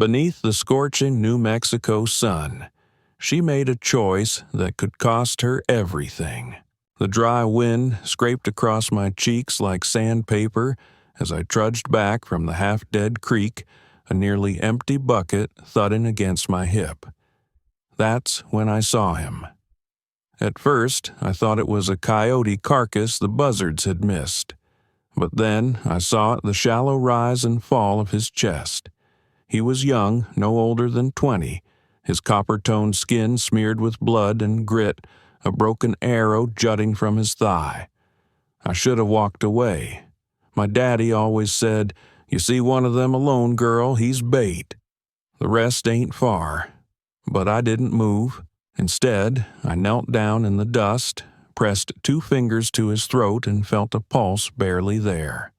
Beneath the scorching New Mexico sun, she made a choice that could cost her everything. The dry wind scraped across my cheeks like sandpaper as I trudged back from the half-dead creek, a nearly empty bucket thudding against my hip. That's when I saw him. At first, I thought it was a coyote carcass the buzzards had missed. But then I saw the shallow rise and fall of his chest. He was young, no older than 20, his copper-toned skin smeared with blood and grit, a broken arrow jutting from his thigh. I should have walked away. My daddy always said, "You see one of them alone, girl, he's bait. The rest ain't far." But I didn't move. Instead, I knelt down in the dust, pressed 2 fingers to his throat, and felt a pulse barely there.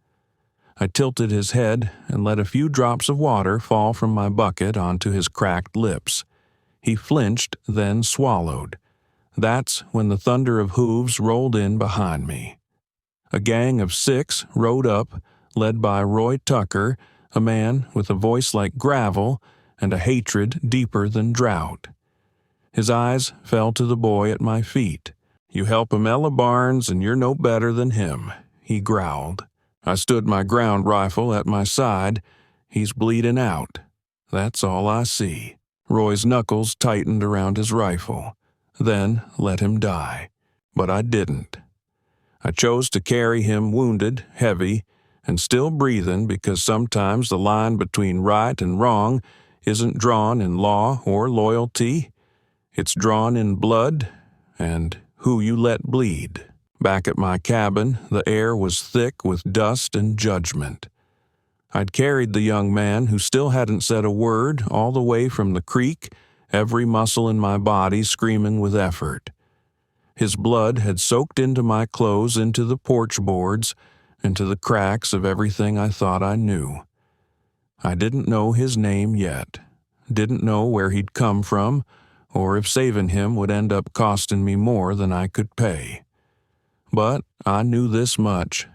I tilted his head and let a few drops of water fall from my bucket onto his cracked lips. He flinched, then swallowed. That's when the thunder of hooves rolled in behind me. A gang of 6 rode up, led by Roy Tucker, a man with a voice like gravel and a hatred deeper than drought. His eyes fell to the boy at my feet. "You help Ella Barnes, and you're no better than him," he growled. I stood my ground rifle at my side. "He's bleeding out. That's all I see." Roy's knuckles tightened around his rifle. "Then let him die." But I didn't. I chose to carry him wounded, heavy, and still breathing, because sometimes the line between right and wrong isn't drawn in law or loyalty. It's drawn in blood and who you let bleed. Back at my cabin, the air was thick with dust and judgment. I'd carried the young man who still hadn't said a word all the way from the creek, every muscle in my body screaming with effort. His blood had soaked into my clothes, into the porch boards, into the cracks of everything I thought I knew. I didn't know his name yet, didn't know where he'd come from, or if saving him would end up costing me more than I could pay. But I knew this much.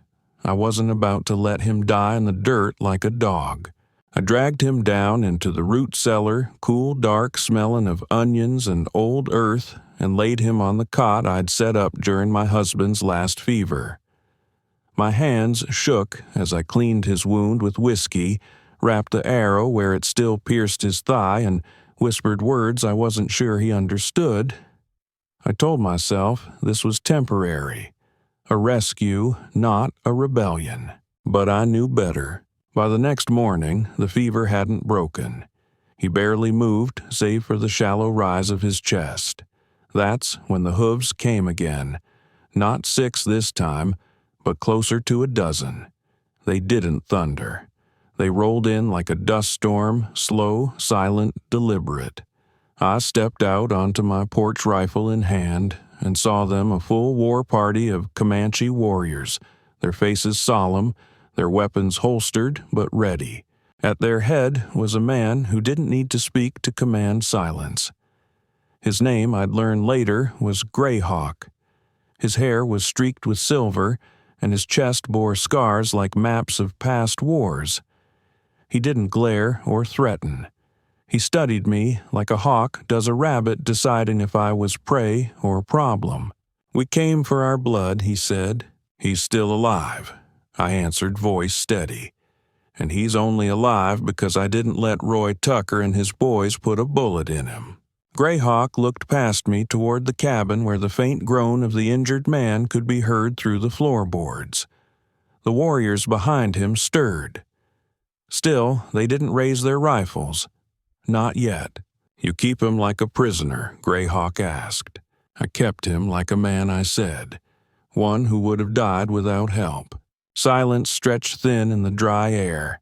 I wasn't about to let him die in the dirt like a dog. I dragged him down into the root cellar, cool, dark, smelling of onions and old earth, and laid him on the cot I'd set up during my husband's last fever. My hands shook as I cleaned his wound with whiskey, wrapped the arrow where it still pierced his thigh, and whispered words I wasn't sure he understood. I told myself this was temporary, a rescue, not a rebellion. But I knew better. By the next morning, the fever hadn't broken. He barely moved, save for the shallow rise of his chest. That's when the hooves came again. Not 6 this time, but closer to a dozen. They didn't thunder. They rolled in like a dust storm, slow, silent, deliberate. I stepped out onto my porch rifle in hand and saw them, a full war party of Comanche warriors, their faces solemn, their weapons holstered but ready. At their head was a man who didn't need to speak to command silence. His name, I'd learn later, was Greyhawk. His hair was streaked with silver, and his chest bore scars like maps of past wars. He didn't glare or threaten. He studied me like a hawk does a rabbit, deciding if I was prey or problem. "We came for our blood," he said. "He's still alive," I answered, voice steady. "And he's only alive because I didn't let Roy Tucker and his boys put a bullet in him." Greyhawk looked past me toward the cabin where the faint groan of the injured man could be heard through the floorboards. The warriors behind him stirred. Still, they didn't raise their rifles. Not yet. "You keep him like a prisoner?" Greyhawk asked. "I kept him like a man," I said. "One who would have died without help." Silence stretched thin in the dry air.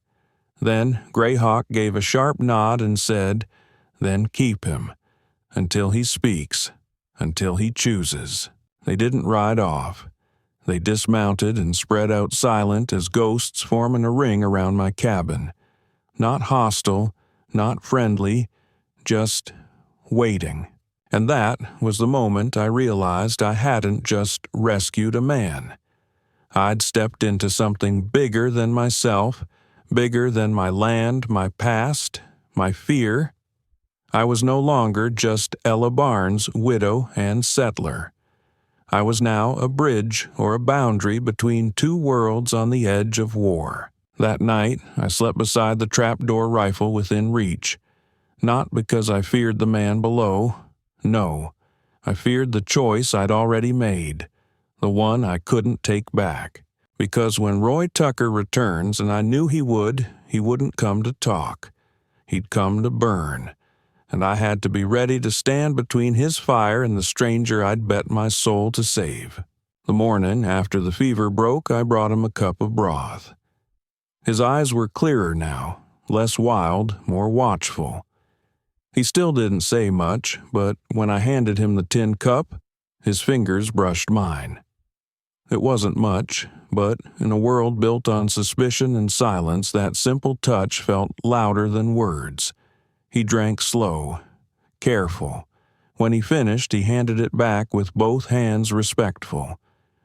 Then Greyhawk gave a sharp nod and said, "Then keep him. Until he speaks. Until he chooses." They didn't ride off. They dismounted and spread out silent as ghosts forming a ring around my cabin. Not hostile, not friendly, just waiting. And that was the moment I realized I hadn't just rescued a man. I'd stepped into something bigger than myself, bigger than my land, my past, my fear. I was no longer just Ella Barnes, widow and settler. I was now a bridge or a boundary between two worlds on the edge of war. That night, I slept beside the trapdoor rifle within reach. Not because I feared the man below. No, I feared the choice I'd already made, the one I couldn't take back. Because when Roy Tucker returns, and I knew he wouldn't come to talk. He'd come to burn. And I had to be ready to stand between his fire and the stranger I'd bet my soul to save. The morning after the fever broke, I brought him a cup of broth. His eyes were clearer now, less wild, more watchful. He still didn't say much, but when I handed him the tin cup, his fingers brushed mine. It wasn't much, but in a world built on suspicion and silence, that simple touch felt louder than words. He drank slow, careful. When he finished, he handed it back with both hands respectful.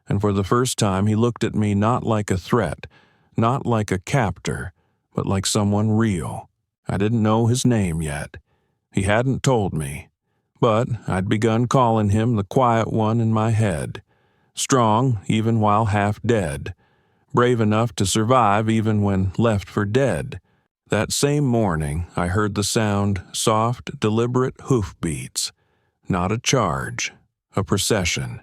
And for the first time, he looked at me not like a threat, not like a captor, but like someone real. I didn't know his name yet. He hadn't told me. But I'd begun calling him the quiet one in my head. Strong even while half dead. Brave enough to survive even when left for dead. That same morning, I heard the sound, soft, deliberate hoofbeats. Not a charge, a procession.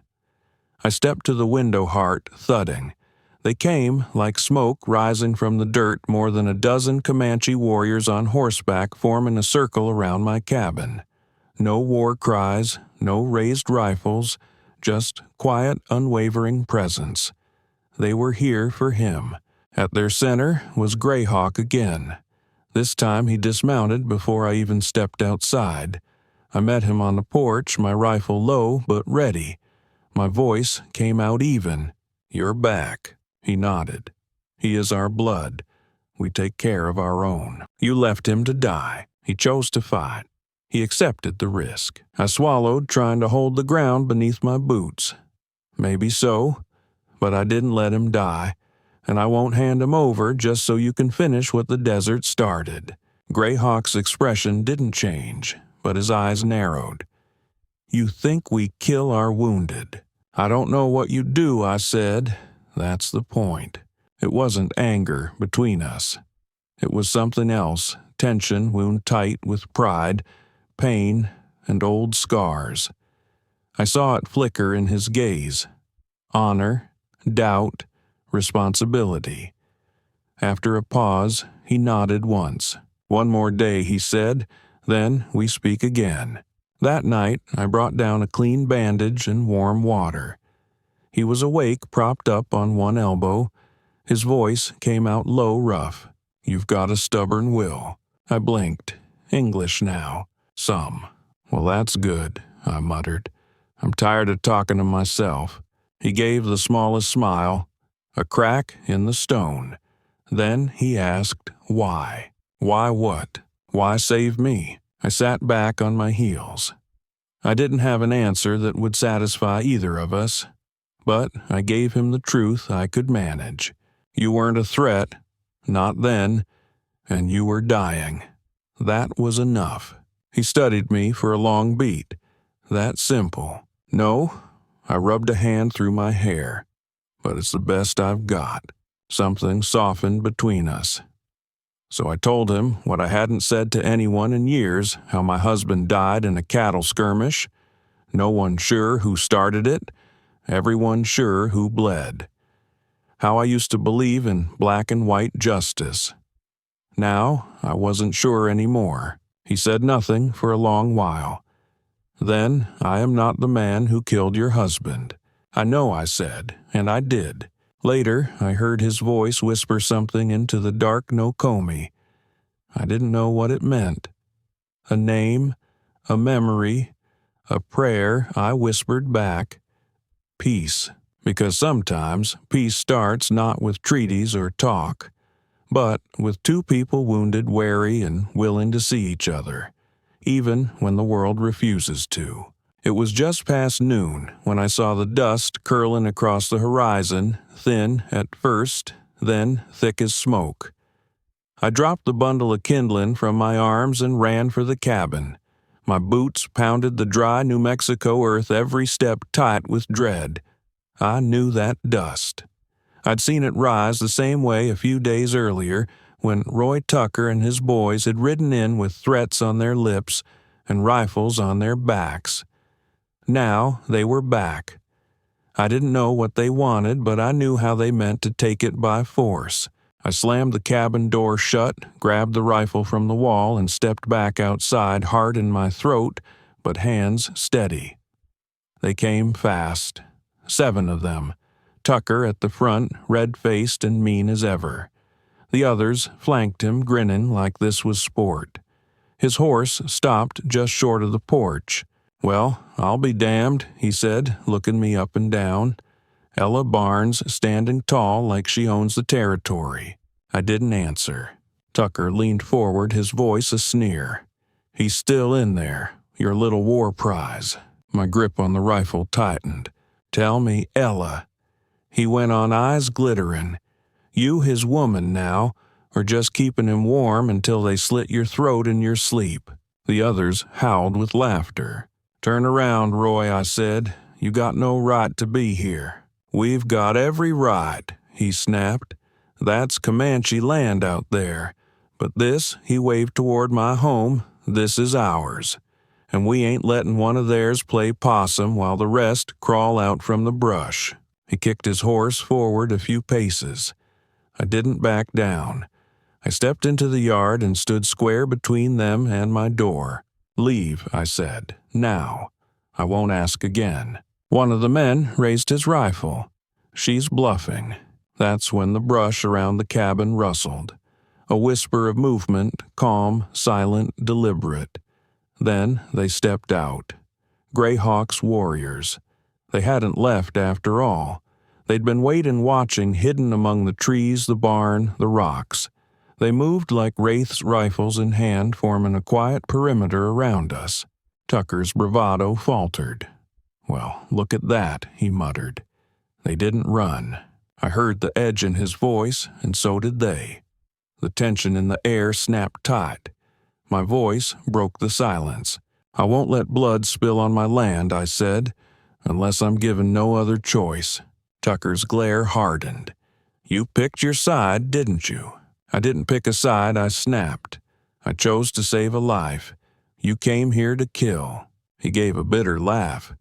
I stepped to the window heart, thudding. They came, like smoke rising from the dirt, more than a dozen Comanche warriors on horseback forming a circle around my cabin. No war cries, no raised rifles, just quiet, unwavering presence. They were here for him. At their center was Greyhawk again. This time he dismounted before I even stepped outside. I met him on the porch, my rifle low but ready. My voice came out even. "You're back." He nodded. "He is our blood. We take care of our own. You left him to die. He chose to fight. He accepted the risk." I swallowed, trying to hold the ground beneath my boots. Maybe so, but I didn't let him die. And I won't hand him over just so you can finish what the desert started. Greyhawk's expression didn't change, but his eyes narrowed. "You think we kill our wounded." "I don't know what you do," I said. "That's the point." It wasn't anger between us. It was something else, tension wound tight with pride, pain, and old scars. I saw it flicker in his gaze. Honor, doubt, responsibility. After a pause, he nodded once. "One more day," he said, "then we speak again." That night, I brought down a clean bandage and warm water. He was awake, propped up on one elbow. His voice came out low, rough. "You've got a stubborn will." I blinked. English now. Some. "Well, that's good," I muttered. "I'm tired of talking to myself." He gave the smallest smile. A crack in the stone. Then he asked, "Why?" "Why what? Why save me?" I sat back on my heels. I didn't have an answer that would satisfy either of us, but I gave him the truth I could manage. You weren't a threat, not then, and you were dying. That was enough. He studied me for a long beat. That simple. "No," I rubbed a hand through my hair, "but it's the best I've got." Something softened between us. So I told him what I hadn't said to anyone in years, how my husband died in a cattle skirmish. No one sure who started it, everyone sure who bled. How I used to believe in black and white justice. Now I wasn't sure anymore. He said nothing for a long while. "Then I am not the man who killed your husband." "I know," I said, and I did. Later, I heard his voice whisper something into the dark Nokomi. I didn't know what it meant. A name, a memory, a prayer. I whispered back, "Peace," because sometimes peace starts not with treaties or talk, but with two people wounded, wary, and willing to see each other, even when the world refuses to. It was just past noon when I saw the dust curling across the horizon, thin at first, then thick as smoke. I dropped the bundle of kindling from my arms and ran for the cabin. My boots pounded the dry New Mexico earth every step tight with dread. I knew that dust. I'd seen it rise the same way a few days earlier when Roy Tucker and his boys had ridden in with threats on their lips and rifles on their backs. Now they were back. I didn't know what they wanted, but I knew how they meant to take it by force. I slammed the cabin door shut, grabbed the rifle from the wall, and stepped back outside, heart in my throat, but hands steady. They came fast. 7 of them. Tucker at the front, red-faced and mean as ever. The others flanked him, grinning like this was sport. His horse stopped just short of the porch. "Well, I'll be damned," he said, looking me up and down. Ella Barnes standing tall like she owns the territory. I didn't answer. Tucker leaned forward, his voice a sneer. "He's still in there, your little war prize." My grip on the rifle tightened. "Tell me, Ella." He went on, eyes glittering. "You his woman now, or just keeping him warm until they slit your throat in your sleep?" The others howled with laughter. "Turn around, Roy," I said. "You got no right to be here." "We've got every right," he snapped. "That's Comanche land out there. But this," he waved toward my home, "this is ours. And we ain't letting one of theirs play possum while the rest crawl out from the brush." He kicked his horse forward a few paces. I didn't back down. I stepped into the yard and stood square between them and my door. "Leave," I said. "Now. I won't ask again." One of the men raised his rifle. "She's bluffing." That's when the brush around the cabin rustled. A whisper of movement, calm, silent, deliberate. Then they stepped out. Greyhawk's warriors. They hadn't left after all. They'd been waiting, watching, hidden among the trees, the barn, the rocks. They moved like wraiths, rifles in hand, forming a quiet perimeter around us. Tucker's bravado faltered. "Well, look at that," he muttered. They didn't run. I heard the edge in his voice, and so did they. The tension in the air snapped tight. My voice broke the silence. "I won't let blood spill on my land," I said, "unless I'm given no other choice." Tucker's glare hardened. "You picked your side, didn't you?" "I didn't pick a side," I snapped. "I chose to save a life. You came here to kill." He gave a bitter laugh.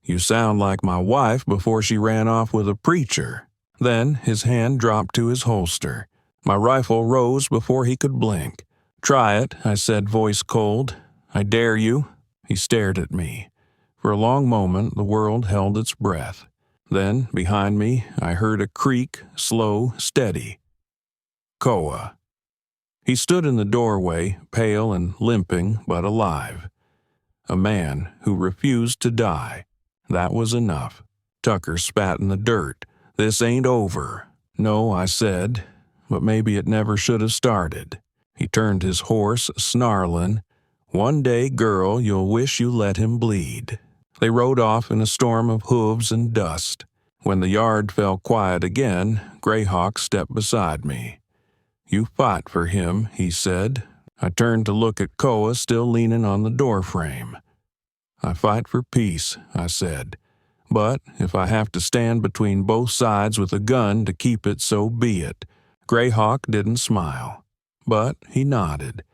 "You sound like my wife before she ran off with a preacher." Then his hand dropped to his holster. My rifle rose before he could blink. "Try it," I said, voice cold. "I dare you." He stared at me. For a long moment the world held its breath. Then, behind me, I heard a creak, slow, steady. Koa. He stood in the doorway, pale and limping, but alive. A man who refused to die. That was enough. Tucker spat in the dirt. "This ain't over." "No," I said, "but maybe it never should have started." He turned his horse, snarling. "One day, girl, you'll wish you let him bleed." They rode off in a storm of hooves and dust. When the yard fell quiet again, Greyhawk stepped beside me. "You fight for him," he said. I turned to look at Koa still leaning on the doorframe. "I fight for peace," I said. "But if I have to stand between both sides with a gun to keep it, so be it." Greyhawk didn't smile, but he nodded.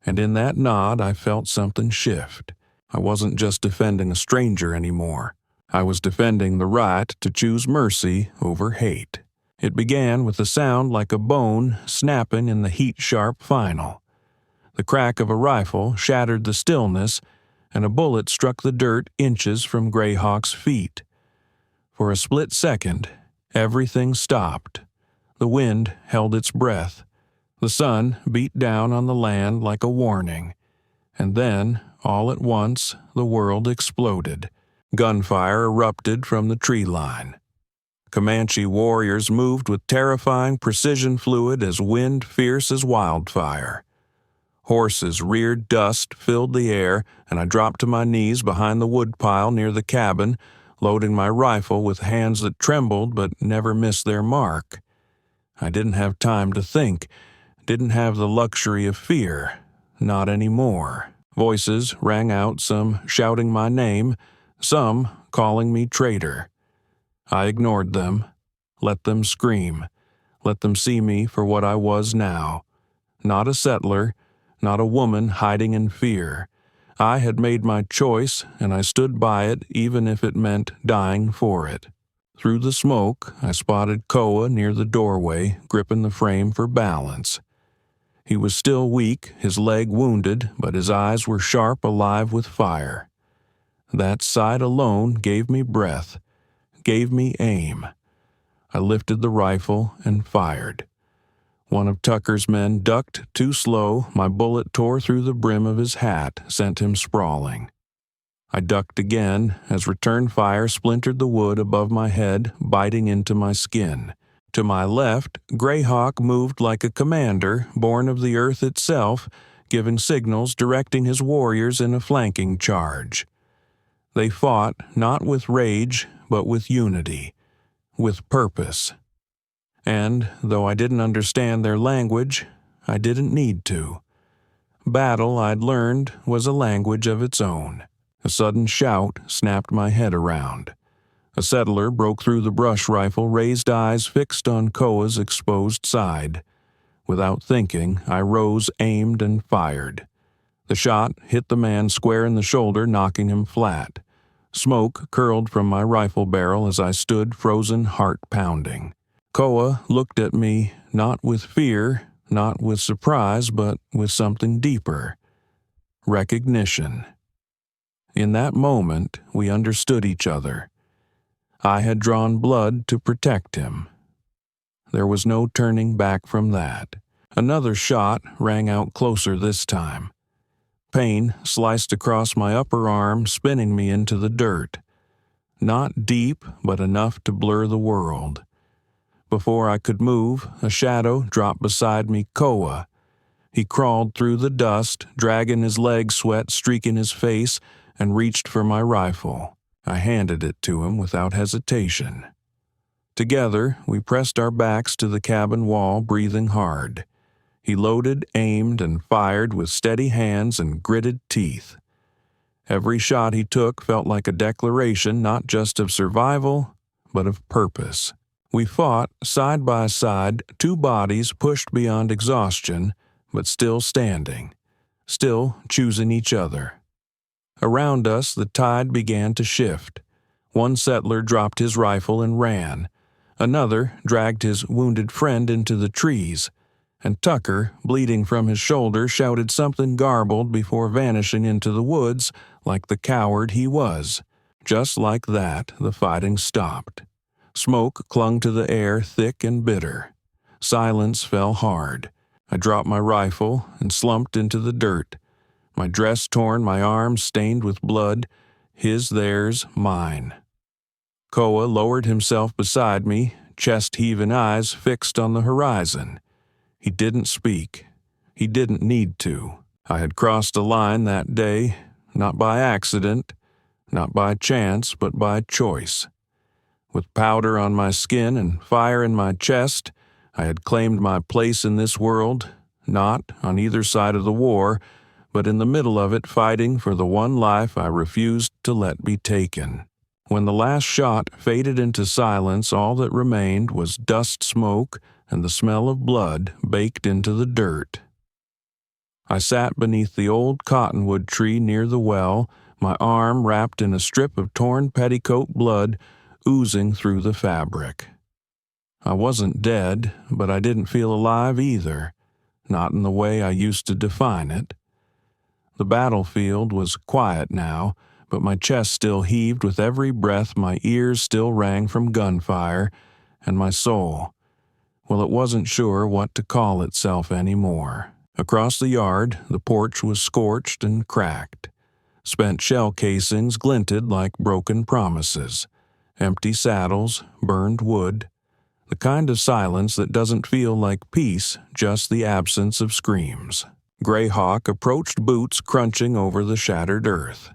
And in that nod I felt something shift. I wasn't just defending a stranger anymore. I was defending the right to choose mercy over hate. It began with a sound like a bone snapping in the heat-sharp final. The crack of a rifle shattered the stillness, and a bullet struck the dirt inches from Greyhawk's feet. For a split second, everything stopped. The wind held its breath. The sun beat down on the land like a warning. And then, all at once, the world exploded. Gunfire erupted from the tree line. Comanche warriors moved with terrifying precision, fluid as wind, fierce as wildfire. Horses reared, dust filled the air, and I dropped to my knees behind the woodpile near the cabin, loading my rifle with hands that trembled but never missed their mark. I didn't have time to think. didn't have the luxury of fear, not anymore. Voices rang out, some shouting my name, some calling me traitor. I ignored them, let them scream, let them see me for what I was now. Not a settler, not a woman hiding in fear. I had made my choice, and I stood by it even if it meant dying for it. Through the smoke, I spotted Koa near the doorway, gripping the frame for balance. He was still weak, his leg wounded, but his eyes were sharp, alive with fire. That sight alone gave me breath, gave me aim. I lifted the rifle and fired. One of Tucker's men ducked too slow. My bullet tore through the brim of his hat, sent him sprawling. I ducked again as return fire splintered the wood above my head, biting into my skin. To my left, Greyhawk moved like a commander, born of the earth itself, giving signals directing his warriors in a flanking charge. They fought not with rage, but with unity, with purpose. And, though I didn't understand their language, I didn't need to. Battle, I'd learned, was a language of its own. A sudden shout snapped my head around. A settler broke through the brush rifle, raised eyes fixed on Koa's exposed side. Without thinking, I rose, aimed, and fired. The shot hit the man square in the shoulder, knocking him flat. Smoke curled from my rifle barrel as I stood, frozen, heart pounding. Koa looked at me, not with fear, not with surprise, but with something deeper. Recognition. In that moment, we understood each other. I had drawn blood to protect him. There was no turning back from that. Another shot rang out closer this time. Pain sliced across my upper arm, spinning me into the dirt. Not deep, but enough to blur the world. Before I could move, a shadow dropped beside me, Koa. He crawled through the dust, dragging his legs, sweat streaking his face, and reached for my rifle. I handed it to him without hesitation. Together, we pressed our backs to the cabin wall, breathing hard. He loaded, aimed, and fired with steady hands and gritted teeth. Every shot he took felt like a declaration not just of survival, but of purpose. We fought side by side, two bodies pushed beyond exhaustion, but still standing, still choosing each other. Around us, the tide began to shift. One settler dropped his rifle and ran. Another dragged his wounded friend into the trees, and Tucker, bleeding from his shoulder, shouted something garbled before vanishing into the woods like the coward he was. Just like that, the fighting stopped. Smoke clung to the air, thick and bitter. Silence fell hard. I dropped my rifle and slumped into the dirt. My dress torn, my arms stained with blood, his, theirs, mine. Koa lowered himself beside me, chest-heaving eyes fixed on the horizon. He didn't speak. He didn't need to. I had crossed a line that day, not by accident, not by chance, but by choice. With powder on my skin and fire in my chest, I had claimed my place in this world, not on either side of the war, but in the middle of it, fighting for the one life I refused to let be taken. When the last shot faded into silence, all that remained was dust smoke and the smell of blood baked into the dirt. I sat beneath the old cottonwood tree near the well, my arm wrapped in a strip of torn petticoat blood oozing through the fabric. I wasn't dead, but I didn't feel alive either, not in the way I used to define it. The battlefield was quiet now, but my chest still heaved with every breath, my ears still rang from gunfire, and my soul, well, it wasn't sure what to call itself anymore. Across the yard, the porch was scorched and cracked. Spent shell casings glinted like broken promises. Empty saddles, burned wood. The kind of silence that doesn't feel like peace, just the absence of screams. Greyhawk approached, boots crunching over the shattered earth.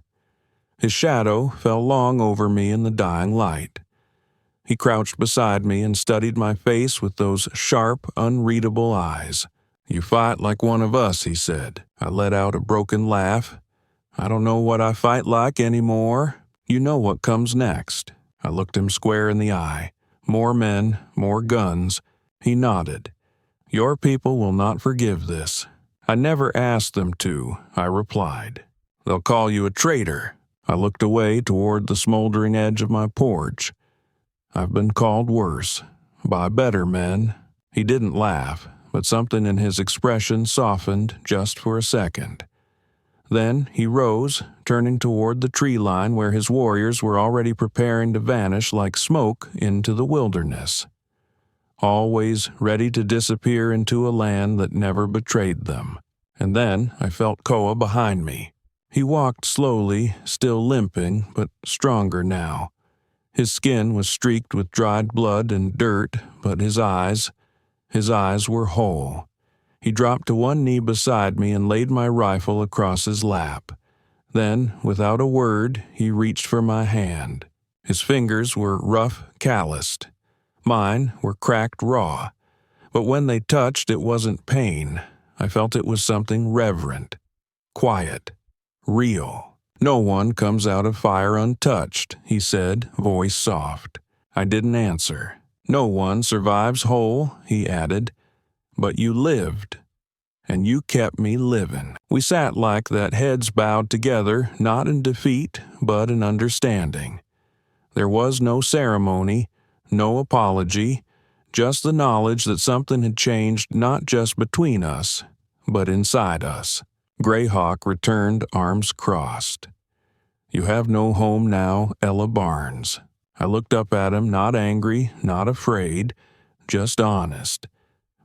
His shadow fell long over me in the dying light. He crouched beside me and studied my face with those sharp, unreadable eyes. "You fight like one of us," he said. I let out a broken laugh. "I don't know what I fight like anymore. You know what comes next." I looked him square in the eye. More men, more guns. He nodded. "Your people will not forgive this." "I never asked them to," I replied. "They'll call you a traitor." I looked away toward the smoldering edge of my porch. "I've been called worse. By better men." He didn't laugh, but something in his expression softened just for a second. Then he rose, turning toward the tree line where his warriors were already preparing to vanish like smoke into the wilderness, always ready to disappear into a land that never betrayed them. And then I felt Koa behind me. He walked slowly, still limping, but stronger now. His skin was streaked with dried blood and dirt, but his eyes were whole. He dropped to one knee beside me and laid my rifle across his lap. Then, without a word, he reached for my hand. His fingers were rough, calloused. Mine were cracked raw. But when they touched, it wasn't pain. I felt it was something reverent, quiet, real. "No one comes out of fire untouched," he said, voice soft. I didn't answer. "No one survives whole," he added. "But you lived, and you kept me living." We sat like that, heads bowed together, not in defeat, but in understanding. There was no ceremony, no apology, just the knowledge that something had changed not just between us, but inside us. Greyhawk returned, arms crossed. "You have no home now, Ella Barnes." I looked up at him, not angry, not afraid, just honest.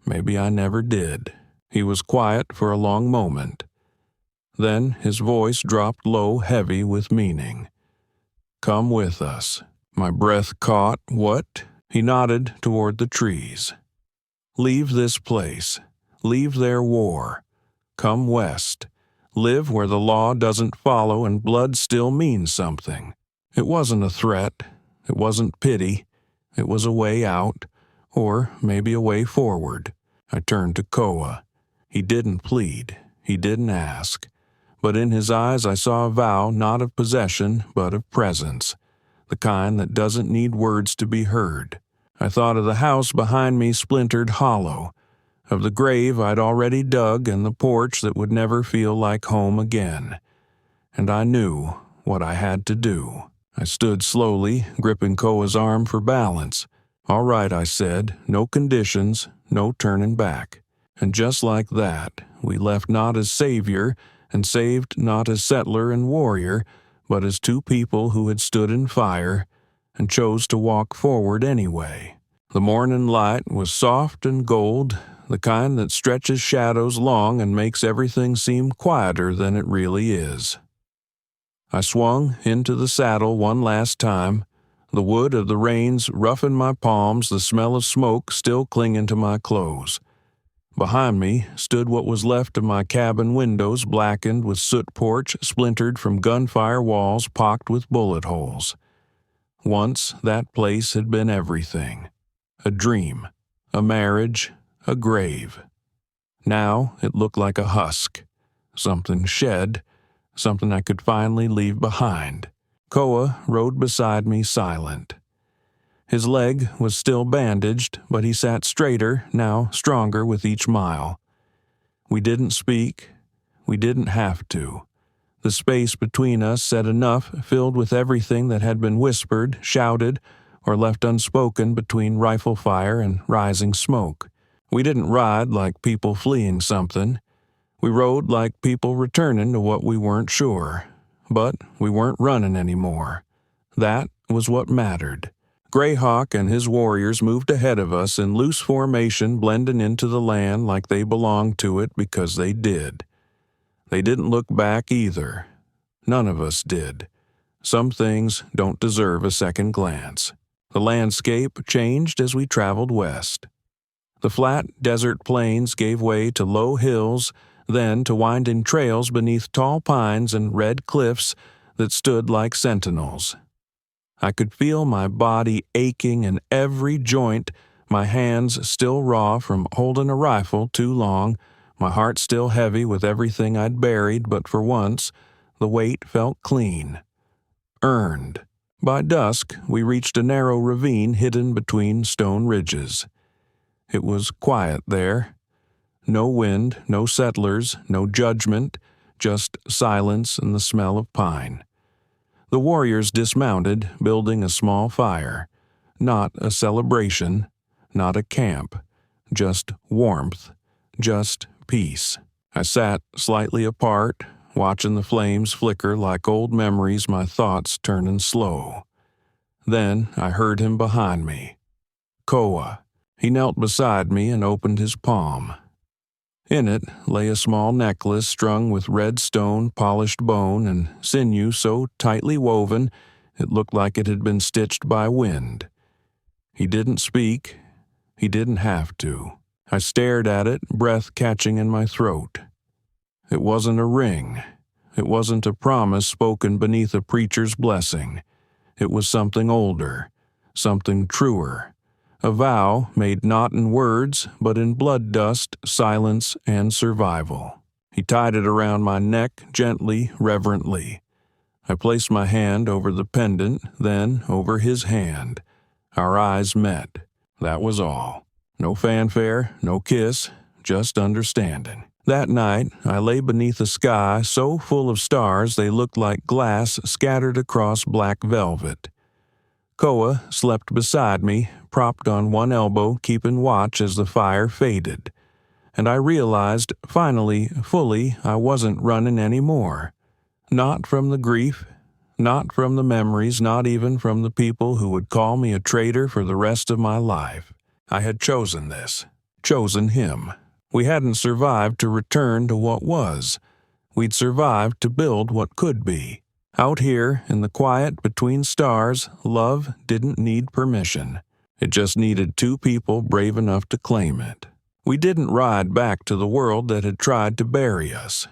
Maybe I never did. He was quiet for a long moment. Then his voice dropped low, heavy with meaning. "Come with us." My breath caught. "What?" He nodded toward the trees. "Leave this place. Leave their war. Come west. Live where the law doesn't follow and blood still means something." It wasn't a threat. It wasn't pity. It was a way out, or maybe a way forward. I turned to Koa. He didn't plead. He didn't ask. But in his eyes I saw a vow not of possession, but of presence, the kind that doesn't need words to be heard. I thought of the house behind me splintered hollow, of the grave I'd already dug and the porch that would never feel like home again. And I knew what I had to do. I stood slowly, gripping Koa's arm for balance. "All right," I said, "no conditions, no turning back." And just like that, we left not as savior, and saved not as settler and warrior, but as two people who had stood in fire and chose to walk forward anyway. The morning light was soft and gold, the kind that stretches shadows long and makes everything seem quieter than it really is. I swung into the saddle one last time, the wood of the reins roughened my palms, the smell of smoke still clinging to my clothes. Behind me stood what was left of my cabin windows, blackened with soot porch, splintered from gunfire walls pocked with bullet holes. Once that place had been everything. A dream, a marriage, a grave. Now it looked like a husk, something shed, something I could finally leave behind. Koa rode beside me silent. His leg was still bandaged, but he sat straighter, now stronger with each mile. We didn't speak. We didn't have to. The space between us said enough, filled with everything that had been whispered, shouted, or left unspoken between rifle fire and rising smoke. We didn't ride like people fleeing something. We rode like people returning to what we weren't sure. But we weren't running anymore. That was what mattered. Greyhawk and his warriors moved ahead of us in loose formation, blending into the land like they belonged to it because they did. They didn't look back either. None of us did. Some things don't deserve a second glance. The landscape changed as we traveled west. The flat desert plains gave way to low hills, then to winding trails beneath tall pines and red cliffs that stood like sentinels. I could feel my body aching in every joint, my hands still raw from holding a rifle too long, my heart still heavy with everything I'd buried, but for once, the weight felt clean. Earned. By dusk, we reached a narrow ravine hidden between stone ridges. It was quiet there. No wind, no settlers, no judgment, just silence and the smell of pine. The warriors dismounted, building a small fire. Not a celebration, not a camp, just warmth, just peace. I sat slightly apart, watching the flames flicker like old memories, my thoughts turning slow. Then I heard him behind me. Koa. He knelt beside me and opened his palm. In it lay a small necklace strung with red stone, polished bone, and sinew so tightly woven it looked like it had been stitched by wind. He didn't speak. He didn't have to. I stared at it, breath catching in my throat. It wasn't a ring. It wasn't a promise spoken beneath a preacher's blessing. It was something older, something truer. A vow made not in words, but in blood dust, silence, and survival. He tied it around my neck, gently, reverently. I placed my hand over the pendant, then over his hand. Our eyes met. That was all. No fanfare, no kiss, just understanding. That night, I lay beneath a sky so full of stars they looked like glass scattered across black velvet. Koa slept beside me, propped on one elbow, keeping watch as the fire faded. And I realized, finally, fully, I wasn't running anymore. Not from the grief, not from the memories, not even from the people who would call me a traitor for the rest of my life. I had chosen this, chosen him. We hadn't survived to return to what was. We'd survived to build what could be. Out here, in the quiet between stars, love didn't need permission. It just needed two people brave enough to claim it. We didn't ride back to the world that had tried to bury us.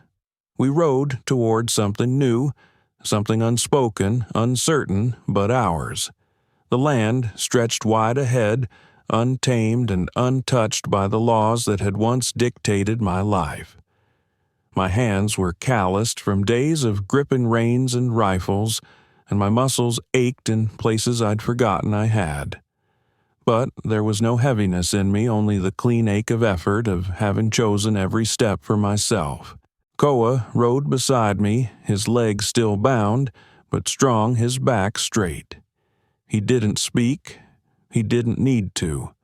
We rode toward something new, something unspoken, uncertain, but ours. The land stretched wide ahead, untamed and untouched by the laws that had once dictated my life. My hands were calloused from days of gripping reins and rifles, and my muscles ached in places I'd forgotten I had. But there was no heaviness in me, only the clean ache of effort of having chosen every step for myself. Koa rode beside me, his legs still bound, but strong, his back straight. He didn't speak. He didn't need to.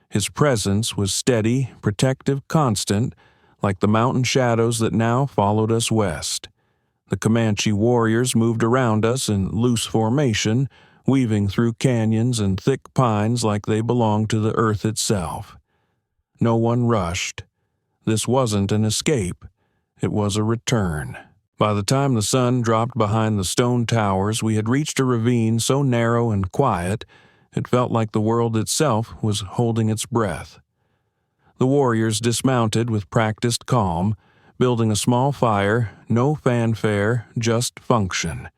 His presence was steady, protective, constant, like the mountain shadows that now followed us west. The Comanche warriors moved around us in loose formation, weaving through canyons and thick pines like they belonged to the earth itself. No one rushed. This wasn't an escape. It was a return. By the time the sun dropped behind the stone towers, we had reached a ravine so narrow and quiet, it felt like the world itself was holding its breath. The warriors dismounted with practiced calm, building a small fire, no fanfare, just function.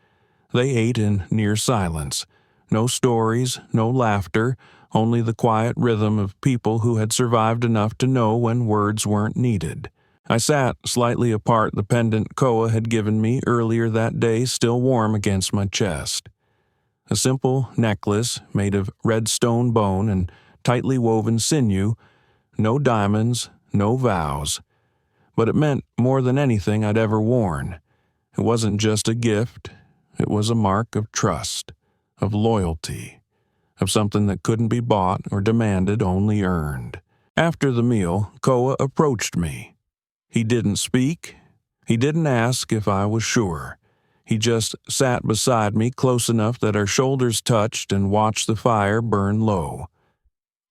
They ate in near silence. No stories, no laughter, only the quiet rhythm of people who had survived enough to know when words weren't needed. I sat slightly apart, the pendant Koa had given me earlier that day still warm against my chest. A simple necklace made of red stone bone and tightly woven sinew, no diamonds, no vows. But it meant more than anything I'd ever worn. It wasn't just a gift, it was a mark of trust, of loyalty, of something that couldn't be bought or demanded, only earned. After the meal, Koa approached me. He didn't speak. He didn't ask if I was sure. He just sat beside me close enough that our shoulders touched and watched the fire burn low.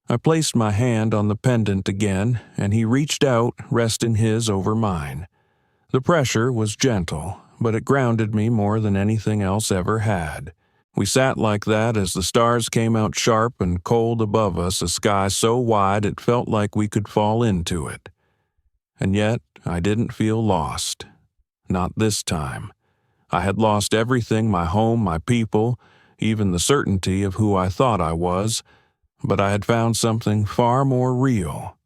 I placed my hand on the pendant again, and he reached out, resting his over mine. The pressure was gentle, but it grounded me more than anything else ever had. We sat like that as the stars came out sharp and cold above us, a sky so wide it felt like we could fall into it. And yet, I didn't feel lost. Not this time. I had lost everything, my home, my people, even the certainty of who I thought I was, but I had found something far more real.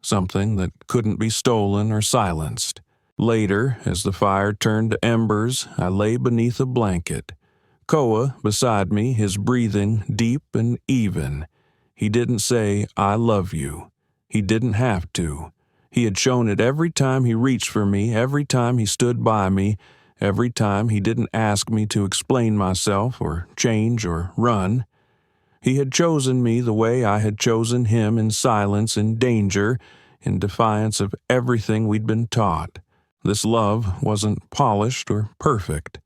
something that couldn't be stolen or silenced. Later, as the fire turned to embers, I lay beneath a blanket. Koa beside me, his breathing deep and even. He didn't say, "I love you." He didn't have to. He had shown it every time he reached for me, every time he stood by me, every time he didn't ask me to explain myself or change or run. He had chosen me the way I had chosen him, in silence, in danger, in defiance of everything we'd been taught. This love wasn't polished or perfect.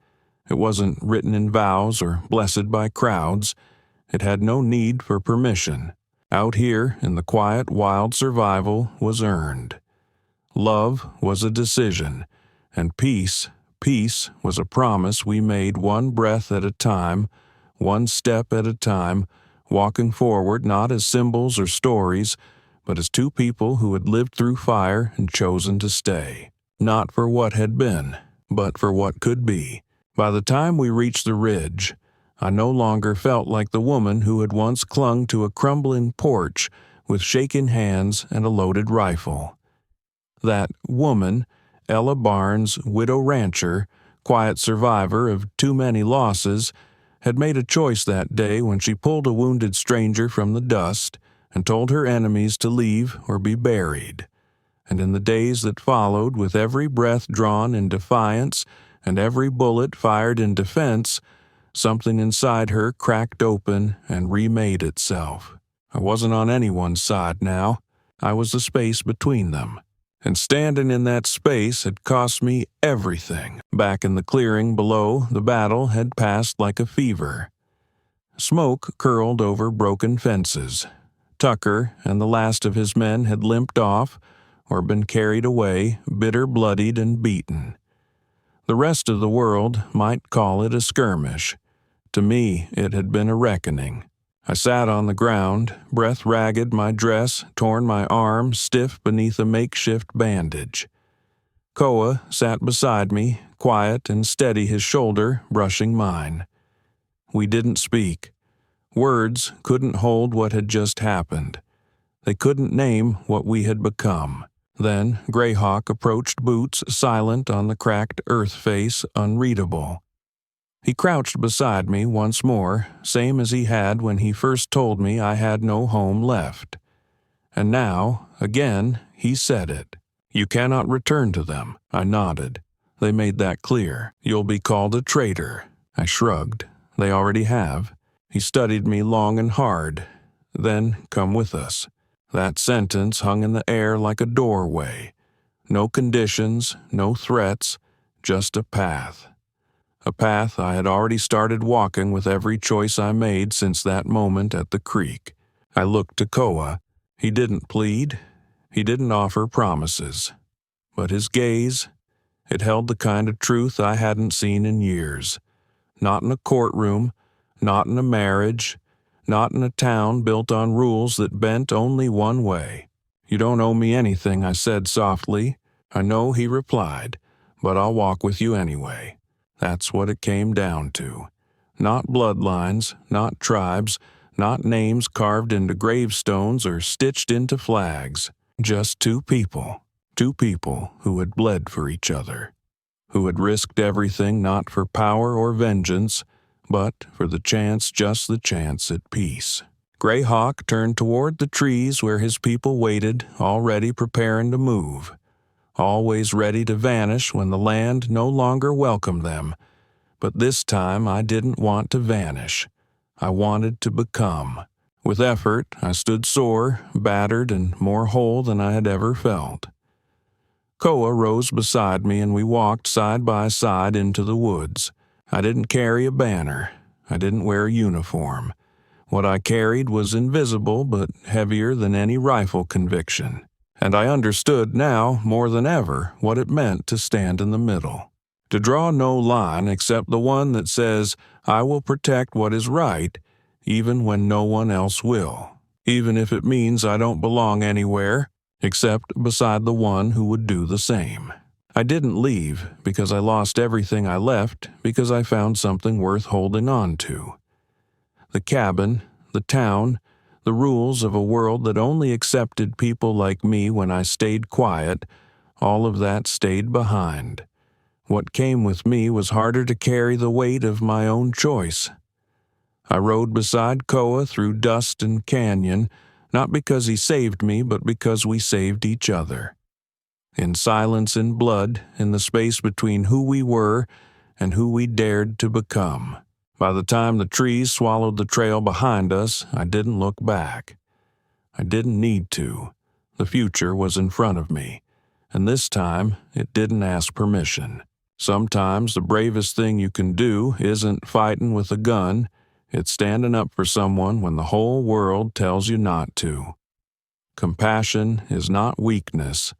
It wasn't written in vows or blessed by crowds. It had no need for permission. Out here, in the quiet, wild survival, was earned. Love was a decision, and peace was a promise we made one breath at a time, one step at a time, walking forward not as symbols or stories, but as two people who had lived through fire and chosen to stay. Not for what had been, but for what could be. By the time we reached the ridge, I no longer felt like the woman who had once clung to a crumbling porch with shaking hands and a loaded rifle. That woman, Ella Barnes, widow rancher, quiet survivor of too many losses, had made a choice that day when she pulled a wounded stranger from the dust and told her enemies to leave or be buried. And in the days that followed, with every breath drawn in defiance and every bullet fired in defense, something inside her cracked open and remade itself. I wasn't on anyone's side now. I was the space between them. And standing in that space had cost me everything. Back in the clearing below, the battle had passed like a fever. Smoke curled over broken fences. Tucker and the last of his men had limped off or been carried away, bitter, bloodied, and beaten. The rest of the world might call it a skirmish. To me, it had been a reckoning. I sat on the ground, breath ragged, my dress torn, my arm stiff beneath a makeshift bandage. Koa sat beside me, quiet and steady, his shoulder brushing mine. We didn't speak. Words couldn't hold what had just happened. They couldn't name what we had become. Then Greyhawk approached Boots, silent on the cracked earth face, unreadable. He crouched beside me once more, same as he had when he first told me I had no home left. And now, again, he said it. "You cannot return to them." I nodded. "They made that clear. You'll be called a traitor." I shrugged. "They already have." He studied me long and hard. "Then come with us." That sentence hung in the air like a doorway. No conditions, no threats, just a path. A path I had already started walking with every choice I made since that moment at the creek. I looked to Koa. He didn't plead. He didn't offer promises. But his gaze, it held the kind of truth I hadn't seen in years. Not in a courtroom, not in a marriage, not in a town built on rules that bent only one way. "You don't owe me anything," I said softly. "I know," he replied, "but I'll walk with you anyway." That's what it came down to. Not bloodlines, not tribes, not names carved into gravestones or stitched into flags. Just two people who had bled for each other, who had risked everything not for power or vengeance, but for the chance, just the chance at peace. Greyhawk turned toward the trees where his people waited, already preparing to move. Always ready to vanish when the land no longer welcomed them. But this time I didn't want to vanish. I wanted to become. With effort, I stood sore, battered, and more whole than I had ever felt. Koa rose beside me and we walked side by side into the woods. I didn't carry a banner. I didn't wear a uniform. What I carried was invisible but heavier than any rifle conviction. And I understood now, more than ever, what it meant to stand in the middle. To draw no line except the one that says, "I will protect what is right, even when no one else will. Even if it means I don't belong anywhere, except beside the one who would do the same." I didn't leave because I lost everything I left, because I found something worth holding on to. The cabin, the town, The rules of a world that only accepted people like me when I stayed quiet, all of that stayed behind. What came with me was harder to carry the weight of my own choice. I rode beside Koa through dust and canyon, not because he saved me, but because we saved each other. In silence and blood, in the space between who we were and who we dared to become. By the time the trees swallowed the trail behind us, I didn't look back. I didn't need to. The future was in front of me, and this time it didn't ask permission. Sometimes the bravest thing you can do isn't fighting with a gun, it's standing up for someone when the whole world tells you not to. Compassion is not weakness,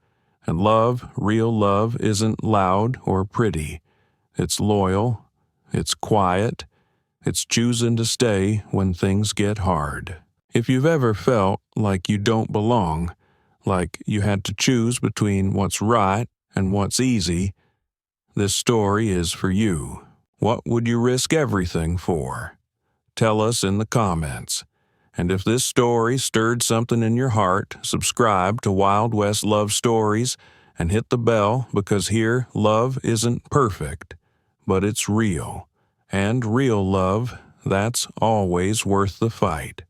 and love, real love, isn't loud or pretty. It's loyal, it's quiet, it's choosing to stay when things get hard. If you've ever felt like you don't belong, like you had to choose between what's right and what's easy, this story is for you. What would you risk everything for? Tell us in the comments. And if this story stirred something in your heart, subscribe to Wild West Love Stories and hit the bell, because here love isn't perfect, but it's real. And real love, that's always worth the fight.